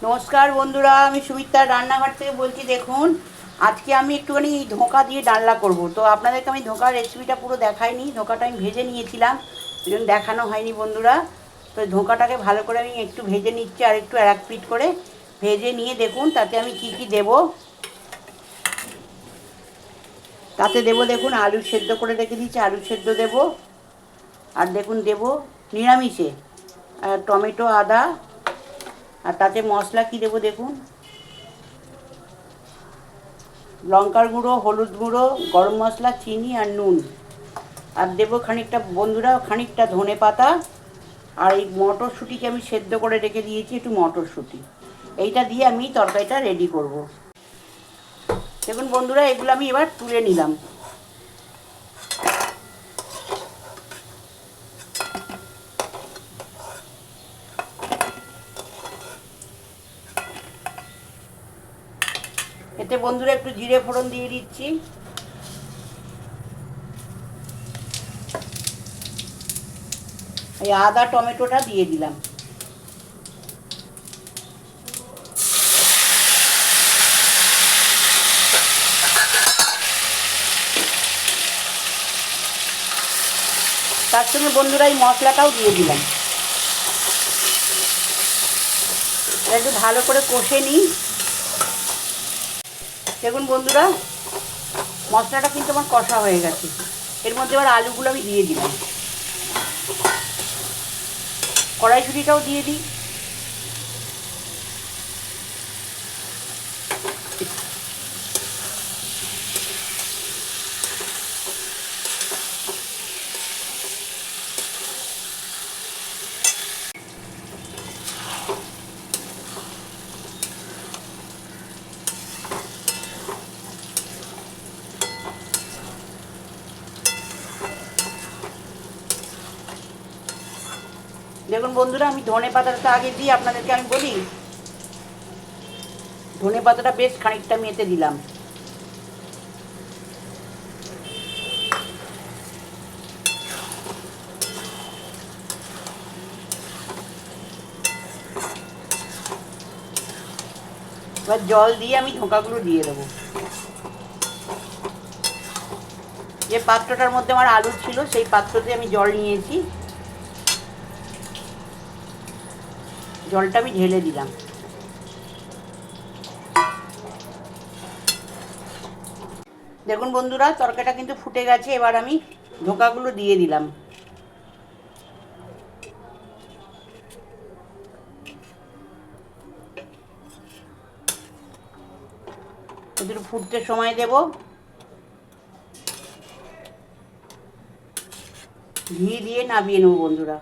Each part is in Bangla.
নমস্কার বন্ধুরা, আমি সুমিত্রার রান্নাঘর থেকে বলছি। দেখুন, আজকে আমি একটুখানি ধোঁকা দিয়ে ডালনা করব। তো আপনাদেরকে আমি ধোঁকার রেসিপিটা পুরো দেখাইনি, ধোঁকাটা আমি ভেজে নিয়েছিলাম, ওই জন্য দেখানো হয়নি বন্ধুরা। তো ধোঁকাটাকে ভালো করে আমি একটু ভেজে নিচ্ছি, আর একটু এক পিঠ করে ভেজে নিয়ে দেখুন তাতে আমি কি কি দেব। তাতে দেব দেখুন আলু সেদ্ধ করে রেখে দিচ্ছি, আলু সেদ্ধ দেব। আর দেখুন দেব নিরামিষে টমেটো, আদা। আর তাতে মশলা কি দেব দেখুন, লঙ্কার গুঁড়ো, হলুদ গুঁড়ো, গরম মশলা, চিনি আর নুন। আর দেবো খানিকটা বন্ধুরা, খানিকটা ধনে পাতা। আর এই মটরশুঁটিকে আমি সেদ্ধ করে রেখে দিয়েছি, একটু মটরশুঁটি। এইটা দিয়ে আমি তরকারিটা রেডি করব। দেখুন বন্ধুরা, এগুলো আমি এবার তুলে নিলাম। এতে বন্ধুরা একটু জিরে ফোড়ন দিয়ে দিচ্ছি। এই আদা টমেটোটা দিয়ে দিলাম। তার সঙ্গে বন্ধুরা এই মশলাটাও দিয়ে দিলাম। একটু ভালো করে কষে নিই। দেখুন বন্ধুরা, মশলাটা কিন্তু আমার কষা হয়ে গেছে। এর মধ্যে এবার আলুগুলো আমি দিয়ে দিলাম। কড়াইশুঁটিটাও দিয়ে দিই। দেখুন বন্ধুরা, আমি ধনে পাতাটা আগে দিই, আপনাদেরকে আমি বলি। ধনে পাতাটা বেশ খানিকটা মেতে দিলাম। এবার জল দিয়ে আমি ধোঁকাগুলো দিয়ে দেবো। যে পাত্রটার মধ্যে আমার আলু ছিল সেই পাত্রতে আমি জল নিয়েছি, জলটা আমি ঢেলে দিলাম। দেখুন বন্ধুরা, তরকারিটা কিন্তু ফুটে গেছে। এবার আমি ধোঁকাগুলো দিয়ে দিলাম। একটু ফুটতে সময় দেব। ঘি দিয়ে নামিয়ে নেব বন্ধুরা।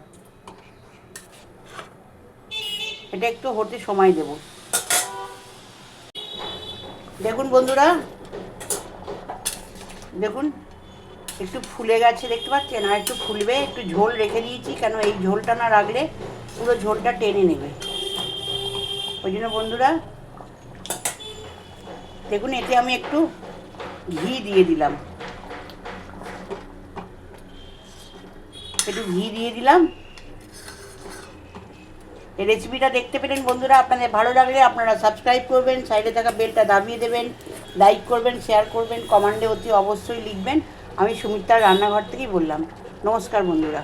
এটা একটু হতে সময় দেব। দেখুন বন্ধুরা, দেখুন একটু ফুলে গেছে, দেখতে পাচ্ছেন। আর একটু ফুলবে, একটু ঝোল রেখে দিয়েছি, কেন এই ঝোলটা না রাখলে পুরো ঝোলটা টেনে নেবে। ওই জন্য বন্ধুরা দেখুন, এতে আমি একটু ঘি দিয়ে দিলাম। একটু ঘি দিয়ে দিলাম। এই রেসিপিটা দেখতে পেলেন বন্ধুরা। আপনাদের ভালো লাগলে আপনারা সাবস্ক্রাইব করবেন, সাইডে থাকা বেলটা দাবিয়ে দেবেন, লাইক করবেন, শেয়ার করবেন, কমেন্টে অতি অবশ্যই লিখবেন। আমি সুমিত্রার রান্নাঘর থেকেই বললাম। নমস্কার বন্ধুরা।